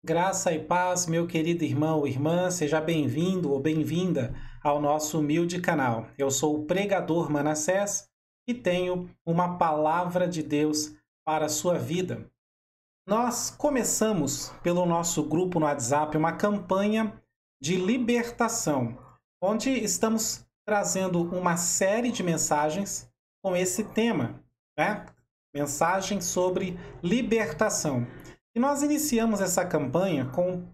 Graça e paz, meu querido irmão ou irmã, seja bem-vindo ou bem-vinda ao nosso humilde canal. Eu sou o pregador Manassés e tenho uma palavra de Deus para a sua vida. Nós começamos pelo nosso grupo no WhatsApp uma campanha de libertação, onde estamos trazendo uma série de mensagens com esse tema, né? Mensagens sobre libertação. E nós iniciamos essa campanha com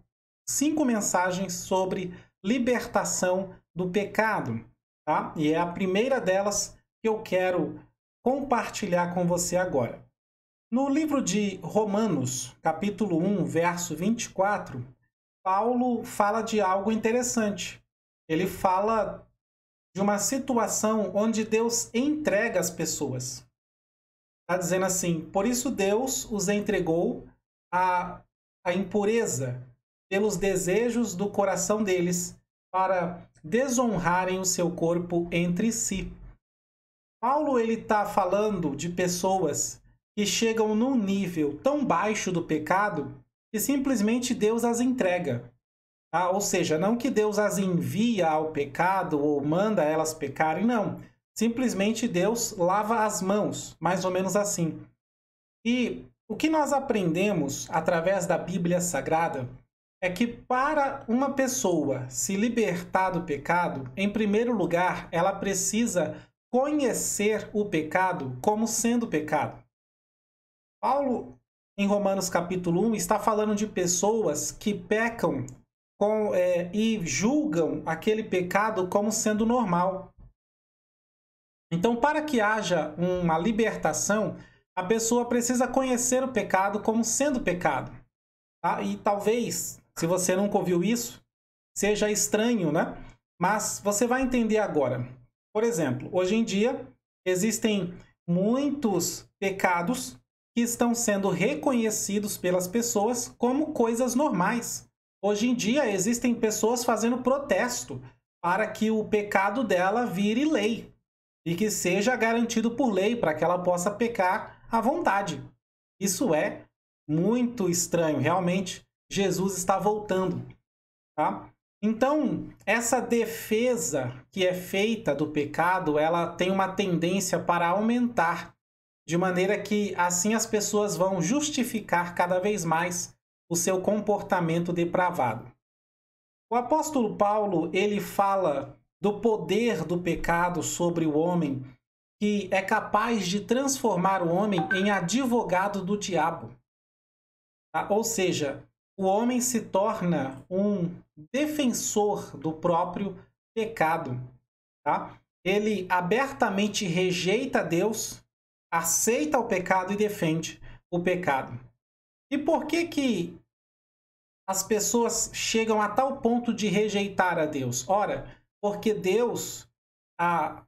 5 mensagens sobre libertação do pecado, tá? E é a primeira delas que eu quero compartilhar com você agora. No livro de Romanos, capítulo 1, verso 24, Paulo fala de algo interessante. Ele fala de uma situação onde Deus entrega as pessoas. Está dizendo assim: por isso Deus os entregou à impureza pelos desejos do coração deles, para desonrarem o seu corpo entre si. Paulo ele está falando de pessoas que chegam num nível tão baixo do pecado que simplesmente Deus as entrega. Ou seja, não que Deus as envia ao pecado ou manda elas pecarem, não. Simplesmente Deus lava as mãos, mais ou menos assim. E o que nós aprendemos através da Bíblia Sagrada é que para uma pessoa se libertar do pecado, em primeiro lugar, ela precisa conhecer o pecado como sendo pecado. Paulo, em Romanos capítulo 1, está falando de pessoas que pecam e julgam aquele pecado como sendo normal. Então, para que haja uma libertação, a pessoa precisa conhecer o pecado como sendo pecado. Tá? E talvez, se você nunca ouviu isso, seja estranho, né? Mas você vai entender agora. Por exemplo, hoje em dia, existem muitos pecados que estão sendo reconhecidos pelas pessoas como coisas normais. Hoje em dia, existem pessoas fazendo protesto para que o pecado dela vire lei e que seja garantido por lei para que ela possa pecar à vontade. Isso é muito estranho, realmente. Jesus está voltando, tá? Então, essa defesa que é feita do pecado, ela tem uma tendência para aumentar, de maneira que assim as pessoas vão justificar cada vez mais o seu comportamento depravado. O apóstolo Paulo, ele fala do poder do pecado sobre o homem, que é capaz de transformar o homem em advogado do diabo. Tá? Ou seja, o homem se torna um defensor do próprio pecado. Tá? Ele abertamente rejeita Deus, aceita o pecado e defende o pecado. E por que as pessoas chegam a tal ponto de rejeitar a Deus? Ora, porque Deus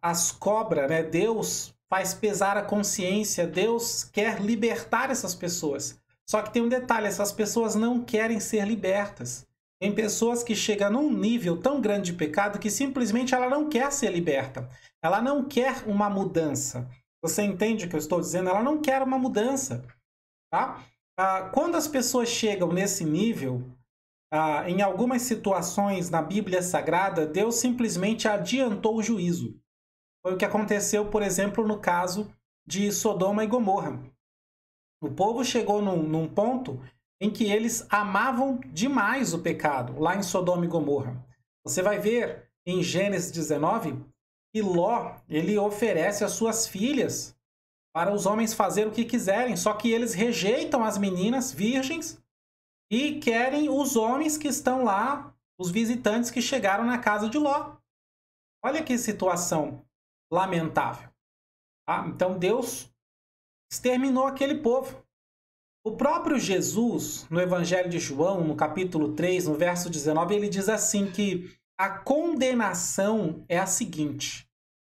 as cobra, né? Deus faz pesar a consciência, Deus quer libertar essas pessoas. Só que tem um detalhe, essas pessoas não querem ser libertas. Tem pessoas que chegam num nível tão grande de pecado que simplesmente ela não quer ser liberta. Ela não quer uma mudança. Você entende o que eu estou dizendo? Ela não quer uma mudança, tá? Quando as pessoas chegam nesse nível, em algumas situações na Bíblia Sagrada, Deus simplesmente adiantou o juízo. Foi o que aconteceu, por exemplo, no caso de Sodoma e Gomorra. O povo chegou num ponto em que eles amavam demais o pecado, lá em Sodoma e Gomorra. Você vai ver em Gênesis 19 que Ló, ele oferece as suas filhas para os homens fazerem o que quiserem, só que eles rejeitam as meninas virgens e querem os homens que estão lá, os visitantes que chegaram na casa de Ló. Olha que situação lamentável. Então Deus exterminou aquele povo. O próprio Jesus, no Evangelho de João, no capítulo 3, no verso 19, ele diz assim que a condenação é a seguinte: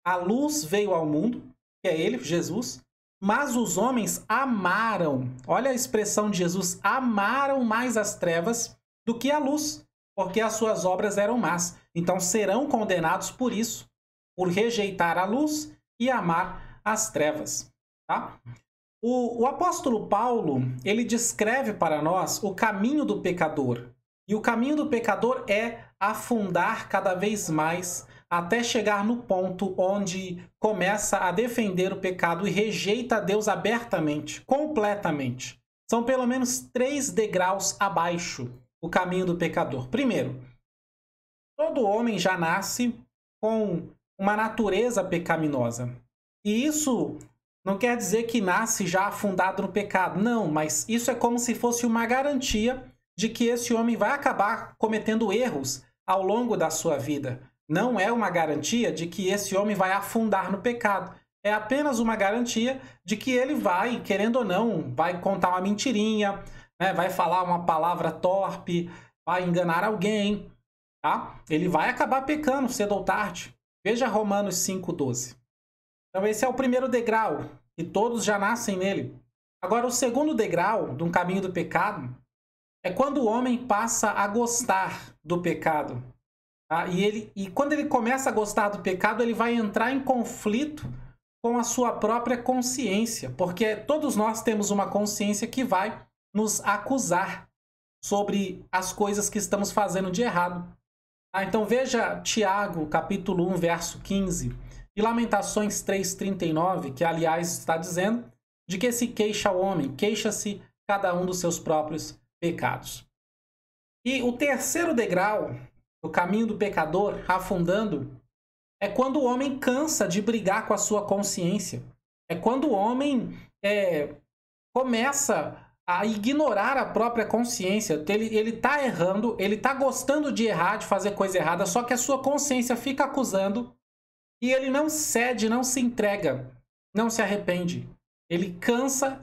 a luz veio ao mundo, que é ele, Jesus, mas os homens amaram, olha a expressão de Jesus, amaram mais as trevas do que a luz, porque as suas obras eram más. Então serão condenados por isso, por rejeitar a luz e amar as trevas. Tá? O apóstolo Paulo, ele descreve para nós o caminho do pecador. E o caminho do pecador é afundar cada vez mais até chegar no ponto onde começa a defender o pecado e rejeita a Deus abertamente, completamente. São pelo menos 3 degraus abaixo o caminho do pecador. Primeiro, todo homem já nasce com uma natureza pecaminosa. E isso não quer dizer que nasce já afundado no pecado. Não, mas isso é como se fosse uma garantia de que esse homem vai acabar cometendo erros ao longo da sua vida. Não é uma garantia de que esse homem vai afundar no pecado. É apenas uma garantia de que ele vai, querendo ou não, vai contar uma mentirinha, né? Vai falar uma palavra torpe, vai enganar alguém, tá? Ele vai acabar pecando cedo ou tarde. Veja Romanos 5,12. Então esse é o primeiro degrau, e todos já nascem nele. Agora, o segundo degrau de um caminho do pecado é quando o homem passa a gostar do pecado. Tá? E quando ele começa a gostar do pecado, ele vai entrar em conflito com a sua própria consciência, porque todos nós temos uma consciência que vai nos acusar sobre as coisas que estamos fazendo de errado. Tá? Então veja Tiago, capítulo 1, verso 15, e Lamentações 3,39, que aliás está dizendo de que se queixa o homem, queixa-se cada um dos seus próprios pecados. E o terceiro degrau do caminho do pecador, afundando, é quando o homem cansa de brigar com a sua consciência. É quando o homem começa a ignorar a própria consciência. Ele está errando, ele está gostando de errar, de fazer coisa errada, só que a sua consciência fica acusando e ele não cede, não se entrega, não se arrepende. Ele cansa,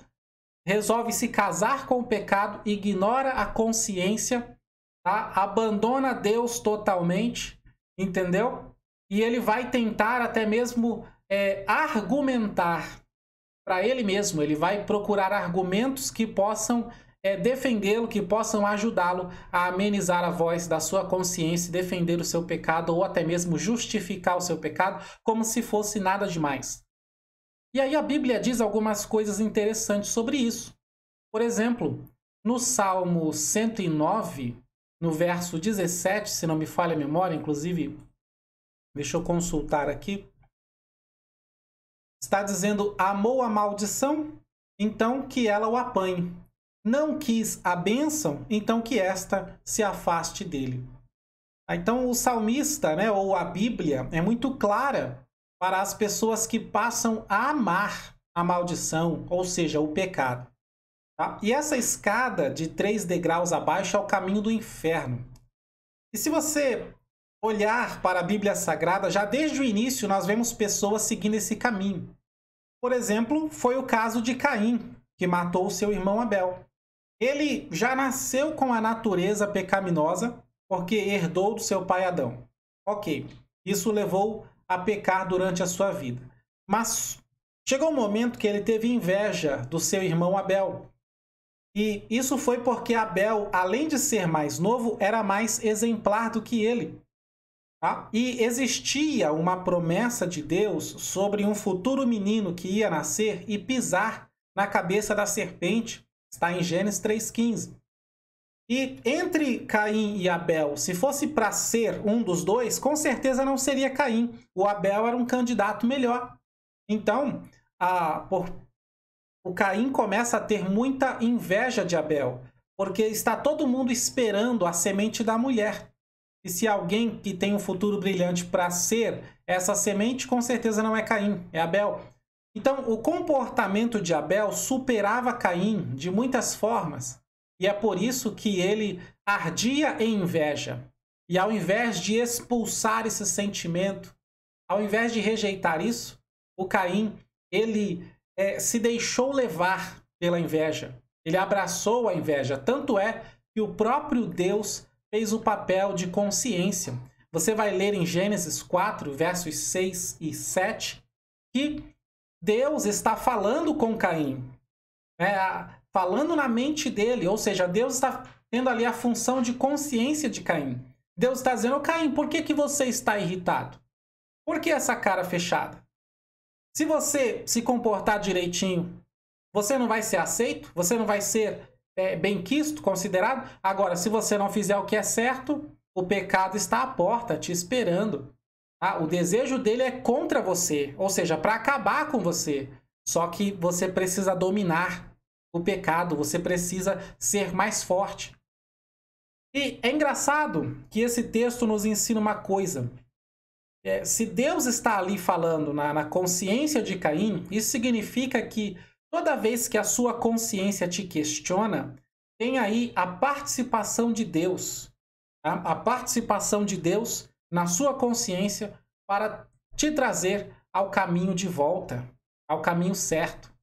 resolve se casar com o pecado, ignora a consciência, tá? Abandona Deus totalmente, entendeu? E ele vai tentar até mesmo argumentar para ele mesmo. Ele vai procurar argumentos que possam defendê-lo, que possam ajudá-lo a amenizar a voz da sua consciência, defender o seu pecado ou até mesmo justificar o seu pecado como se fosse nada demais. E aí a Bíblia diz algumas coisas interessantes sobre isso. Por exemplo, no Salmo 109, no verso 17, se não me falha a memória, inclusive, deixa eu consultar aqui, está dizendo: amou a maldição, então que ela o apanhe. Não quis a bênção, então que esta se afaste dele. Então o salmista, né, ou a Bíblia, é muito clara para as pessoas que passam a amar a maldição, ou seja, o pecado. Tá? E essa escada de 3 degraus abaixo é o caminho do inferno. E se você olhar para a Bíblia Sagrada, já desde o início nós vemos pessoas seguindo esse caminho. Por exemplo, foi o caso de Caim, que matou seu irmão Abel. Ele já nasceu com a natureza pecaminosa porque herdou do seu pai Adão. Ok, isso levou a pecar durante a sua vida. Mas chegou um momento que ele teve inveja do seu irmão Abel. E isso foi porque Abel, além de ser mais novo, era mais exemplar do que ele. Tá? E existia uma promessa de Deus sobre um futuro menino que ia nascer e pisar na cabeça da serpente. Está em Gênesis 3,15. E entre Caim e Abel, se fosse para ser um dos dois, com certeza não seria Caim. O Abel era um candidato melhor. Então, o Caim começa a ter muita inveja de Abel, porque está todo mundo esperando a semente da mulher. E se alguém que tem um futuro brilhante para ser essa semente, com certeza não é Caim, é Abel. Então, o comportamento de Abel superava Caim de muitas formas. E é por isso que ele ardia em inveja. E ao invés de expulsar esse sentimento, ao invés de rejeitar isso, o Caim, ele se deixou levar pela inveja. Ele abraçou a inveja. Tanto é que o próprio Deus fez o papel de consciência. Você vai ler em Gênesis 4, versos 6 e 7, que Deus está falando com Caim, falando na mente dele, ou seja, Deus está tendo ali a função de consciência de Caim. Deus está dizendo: Caim, por que você está irritado? Por que essa cara fechada? Se você se comportar direitinho, você não vai ser aceito, você não vai ser benquisto, considerado. Agora, se você não fizer o que é certo, o pecado está à porta, te esperando. Tá? O desejo dele é contra você, ou seja, para acabar com você. Só que você precisa dominar o pecado, você precisa ser mais forte. E é engraçado que esse texto nos ensina uma coisa. Se Deus está ali falando na consciência de Caim, isso significa que toda vez que a sua consciência te questiona, tem aí a participação de Deus. Tá? A participação de Deus na sua consciência para te trazer ao caminho de volta, ao caminho certo.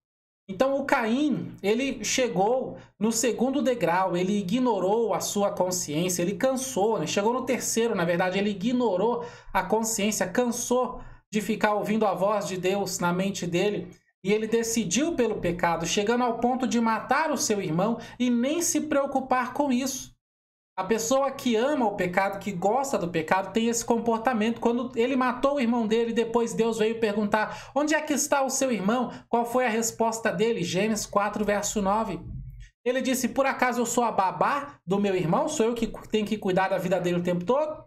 Então o Caim, ele chegou no segundo degrau, ele ignorou a sua consciência, ele cansou, né? Chegou no terceiro, na verdade, ele ignorou a consciência, cansou de ficar ouvindo a voz de Deus na mente dele, e ele decidiu pelo pecado, chegando ao ponto de matar o seu irmão e nem se preocupar com isso. A pessoa que ama o pecado, que gosta do pecado, tem esse comportamento. Quando ele matou o irmão dele, depois Deus veio perguntar: onde é que está o seu irmão? Qual foi a resposta dele? Gênesis 4, verso 9. Ele disse: por acaso eu sou a babá do meu irmão? Sou eu que tenho que cuidar da vida dele o tempo todo?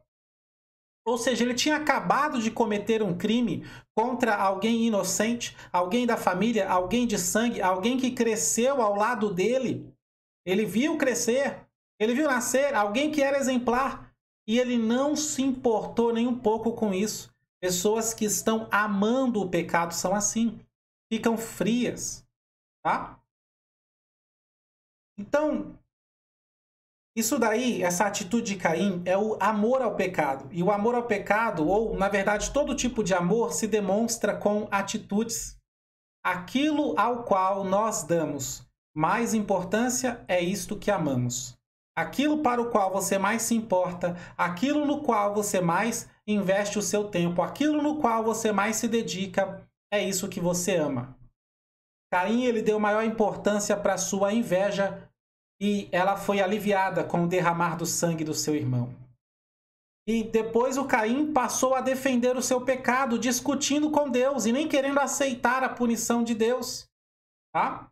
Ou seja, ele tinha acabado de cometer um crime contra alguém inocente, alguém da família, alguém de sangue, alguém que cresceu ao lado dele. Ele viu crescer. Ele viu nascer alguém que era exemplar e ele não se importou nem um pouco com isso. Pessoas que estão amando o pecado são assim, ficam frias, tá? Então, isso daí, essa atitude de Caim é o amor ao pecado. E o amor ao pecado, ou na verdade todo tipo de amor, se demonstra com atitudes. Aquilo ao qual nós damos mais importância é isto que amamos. Aquilo para o qual você mais se importa, aquilo no qual você mais investe o seu tempo, aquilo no qual você mais se dedica, é isso que você ama. Caim, ele deu maior importância para a sua inveja e ela foi aliviada com o derramar do sangue do seu irmão. E depois o Caim passou a defender o seu pecado, discutindo com Deus e nem querendo aceitar a punição de Deus. Tá?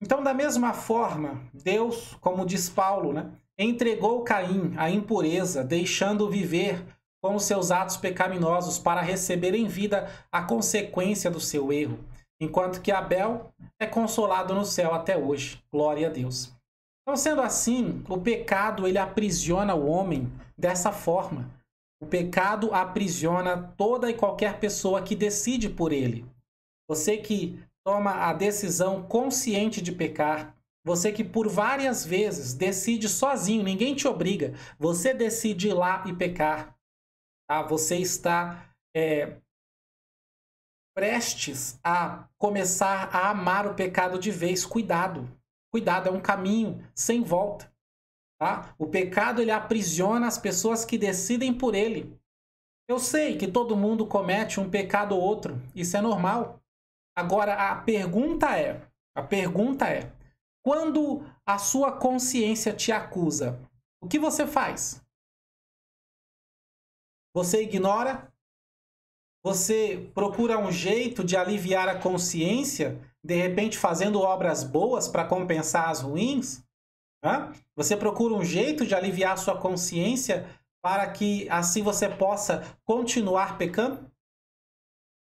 Então, da mesma forma, Deus, como diz Paulo, né, entregou Caim à impureza, deixando viver com os seus atos pecaminosos para receber em vida a consequência do seu erro, enquanto que Abel é consolado no céu até hoje. Glória a Deus. Então, sendo assim, o pecado ele aprisiona o homem dessa forma. O pecado aprisiona toda e qualquer pessoa que decide por ele. Você que toma a decisão consciente de pecar, você que por várias vezes decide sozinho, ninguém te obriga, você decide ir lá e pecar. Tá? Você está prestes a começar a amar o pecado de vez. Cuidado. Cuidado, é um caminho sem volta. Tá? O pecado ele aprisiona as pessoas que decidem por ele. Eu sei que todo mundo comete um pecado ou outro, isso é normal. Agora, a pergunta é, quando a sua consciência te acusa, o que você faz? Você ignora? Você procura um jeito de aliviar a consciência, de repente fazendo obras boas para compensar as ruins? Hã? Você procura um jeito de aliviar a sua consciência para que assim você possa continuar pecando?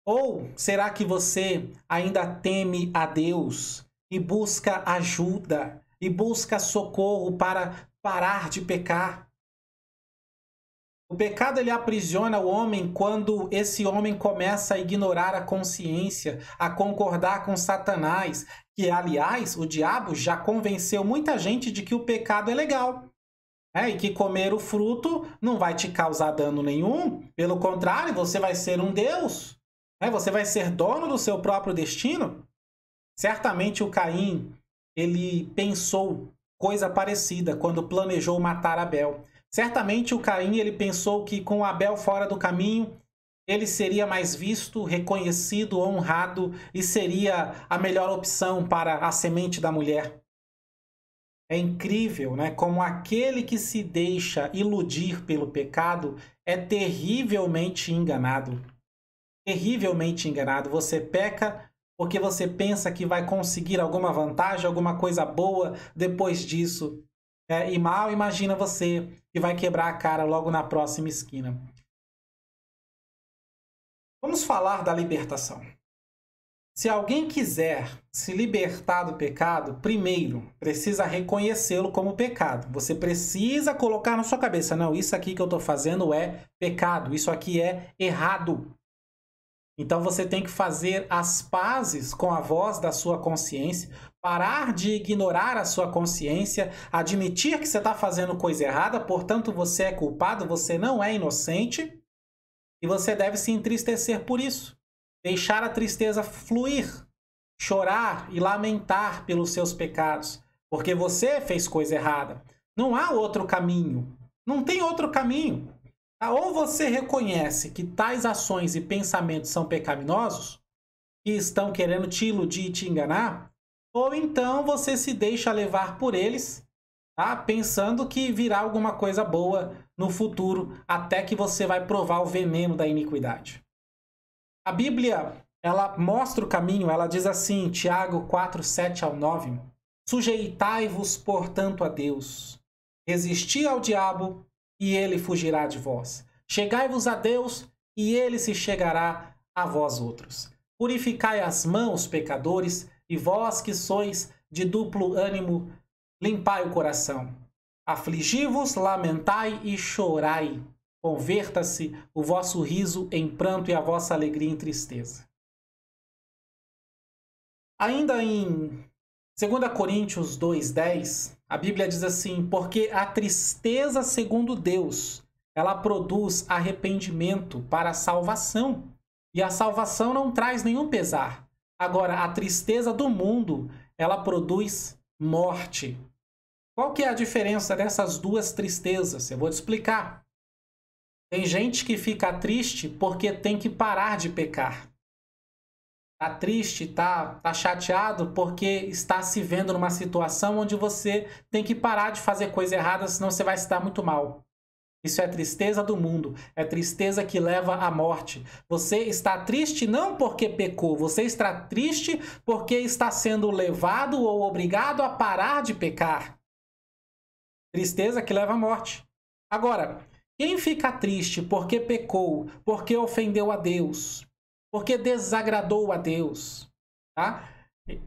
Ou será que você ainda teme a Deus e busca ajuda e busca socorro para parar de pecar? O pecado ele aprisiona o homem quando esse homem começa a ignorar a consciência, a concordar com Satanás, que aliás o diabo já convenceu muita gente de que o pecado é legal. E que comer o fruto não vai te causar dano nenhum, pelo contrário, você vai ser um Deus. Você vai ser dono do seu próprio destino? Certamente o Caim, ele pensou coisa parecida quando planejou matar Abel. Certamente o Caim, ele pensou que com Abel fora do caminho, ele seria mais visto, reconhecido, honrado e seria a melhor opção para a semente da mulher. É incrível, né? Como aquele que se deixa iludir pelo pecado é terrivelmente enganado. Terrivelmente enganado. Você peca porque você pensa que vai conseguir alguma vantagem, alguma coisa boa depois disso. E mal imagina você que vai quebrar a cara logo na próxima esquina. Vamos falar da libertação. Se alguém quiser se libertar do pecado, primeiro precisa reconhecê-lo como pecado. Você precisa colocar na sua cabeça, não, isso aqui que eu estou fazendo é pecado, isso aqui é errado. Então você tem que fazer as pazes com a voz da sua consciência, parar de ignorar a sua consciência, admitir que você está fazendo coisa errada, portanto você é culpado, você não é inocente e você deve se entristecer por isso. Deixar a tristeza fluir, chorar e lamentar pelos seus pecados, porque você fez coisa errada. Não há outro caminho, não tem outro caminho. Ou você reconhece que tais ações e pensamentos são pecaminosos, que estão querendo te iludir e te enganar, ou então você se deixa levar por eles, tá? Pensando que virá alguma coisa boa no futuro, até que você vai provar o veneno da iniquidade. A Bíblia, ela mostra o caminho, ela diz assim, Tiago 4, 7 ao 9, sujeitai-vos, portanto, a Deus, resisti ao diabo, e ele fugirá de vós. Chegai-vos a Deus, e ele se chegará a vós outros. Purificai as mãos, pecadores, e vós que sois de duplo ânimo, limpai o coração. Afligi-vos, lamentai e chorai. Converta-se o vosso riso em pranto e a vossa alegria em tristeza. Ainda em 2 Coríntios 2,10, a Bíblia diz assim, porque a tristeza segundo Deus, ela produz arrependimento para a salvação. E a salvação não traz nenhum pesar. Agora, a tristeza do mundo, ela produz morte. Qual que é a diferença dessas duas tristezas? Eu vou te explicar. Tem gente que fica triste porque tem que parar de pecar. Tá triste, tá chateado porque está se vendo numa situação onde você tem que parar de fazer coisa errada, senão você vai se dar muito mal. Isso é tristeza do mundo, é tristeza que leva à morte. Você está triste não porque pecou, você está triste porque está sendo levado ou obrigado a parar de pecar. Tristeza que leva à morte. Agora, quem fica triste porque pecou, porque ofendeu a Deus, porque desagradou a Deus, tá?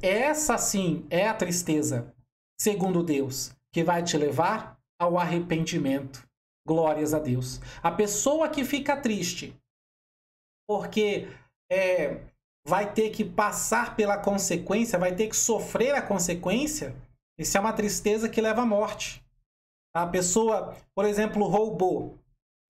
Essa sim é a tristeza, segundo Deus, que vai te levar ao arrependimento. Glórias a Deus. A pessoa que fica triste porque vai ter que passar pela consequência, vai ter que sofrer a consequência, isso é uma tristeza que leva à morte. A pessoa, por exemplo, roubou,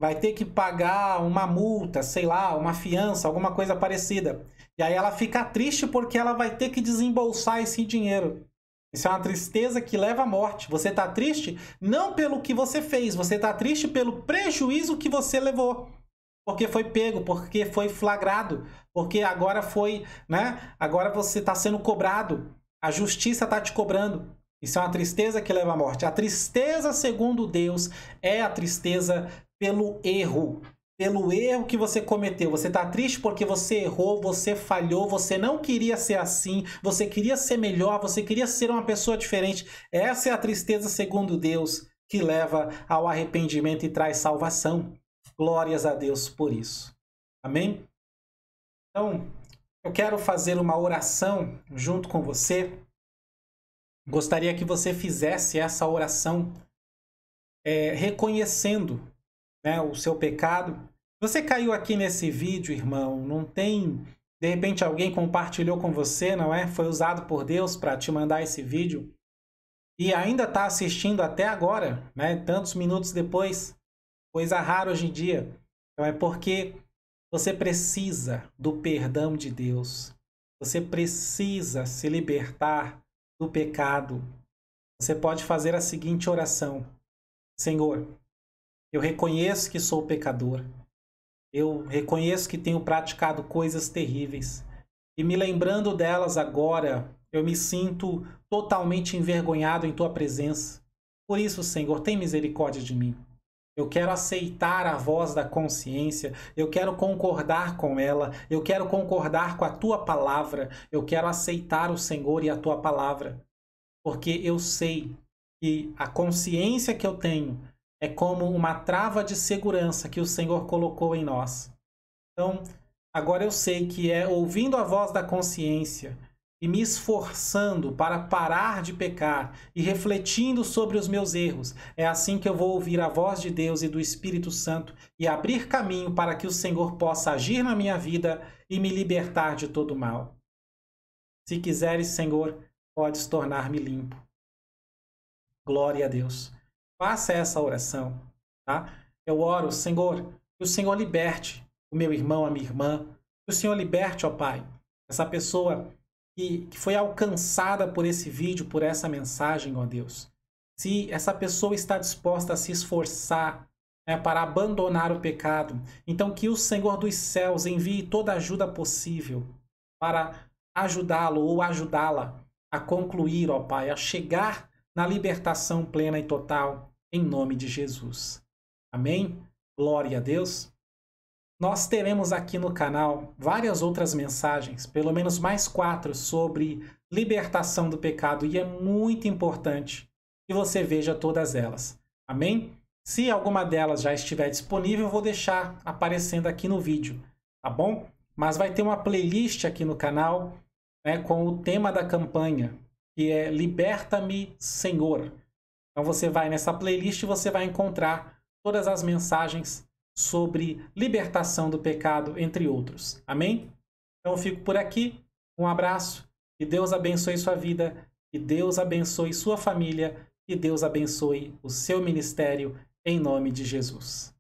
vai ter que pagar uma multa, sei lá, uma fiança, alguma coisa parecida. E aí ela fica triste porque ela vai ter que desembolsar esse dinheiro. Isso é uma tristeza que leva à morte. Você está triste não pelo que você fez, você está triste pelo prejuízo que você levou. Porque foi pego, porque foi flagrado, porque agora foi, né? Agora você está sendo cobrado. A justiça está te cobrando. Isso é uma tristeza que leva à morte. A tristeza, segundo Deus, é a tristeza pelo erro que você cometeu. Você está triste porque você errou, você falhou, você não queria ser assim, você queria ser melhor, você queria ser uma pessoa diferente. Essa é a tristeza segundo Deus que leva ao arrependimento e traz salvação. Glórias a Deus por isso. Amém? Então, eu quero fazer uma oração junto com você. Gostaria que você fizesse essa oração reconhecendo, né, o seu pecado. Você caiu aqui nesse vídeo, irmão, não tem... De repente alguém compartilhou com você, não é? Foi usado por Deus para te mandar esse vídeo. E ainda está assistindo até agora, né? Tantos minutos depois. Coisa rara hoje em dia. Então é porque você precisa do perdão de Deus. Você precisa se libertar do pecado. Você pode fazer a seguinte oração. Senhor, eu reconheço que sou pecador. Eu reconheço que tenho praticado coisas terríveis. E me lembrando delas agora, eu me sinto totalmente envergonhado em Tua presença. Por isso, Senhor, tem misericórdia de mim. Eu quero aceitar a voz da consciência, eu quero concordar com ela, eu quero concordar com a tua palavra, eu quero aceitar o Senhor e a tua palavra, porque eu sei que a consciência que eu tenho é como uma trava de segurança que o Senhor colocou em nós. Então, agora eu sei que é ouvindo a voz da consciência e me esforçando para parar de pecar e refletindo sobre os meus erros, é assim que eu vou ouvir a voz de Deus e do Espírito Santo e abrir caminho para que o Senhor possa agir na minha vida e me libertar de todo mal. Se quiseres, Senhor, podes tornar-me limpo. Glória a Deus. Faça essa oração, tá? Eu oro, Senhor, que o Senhor liberte o meu irmão, a minha irmã, que o Senhor liberte, ó Pai, essa pessoa que foi alcançada por esse vídeo, por essa mensagem, ó Deus. Se essa pessoa está disposta a se esforçar, né, para abandonar o pecado, então que o Senhor dos céus envie toda a ajuda possível para ajudá-lo ou ajudá-la a concluir, ó Pai, a chegar na libertação plena e total, em nome de Jesus. Amém? Glória a Deus. Nós teremos aqui no canal várias outras mensagens, pelo menos mais 4, sobre libertação do pecado, e é muito importante que você veja todas elas. Amém? Se alguma delas já estiver disponível, eu vou deixar aparecendo aqui no vídeo, tá bom? Mas vai ter uma playlist aqui no canal, né, com o tema da campanha, que é Liberta-me, Senhor. Então você vai nessa playlist e você vai encontrar todas as mensagens sobre libertação do pecado, entre outros. Amém? Então eu fico por aqui. Um abraço. Que Deus abençoe sua vida. Que Deus abençoe sua família. Que Deus abençoe o seu ministério, em nome de Jesus.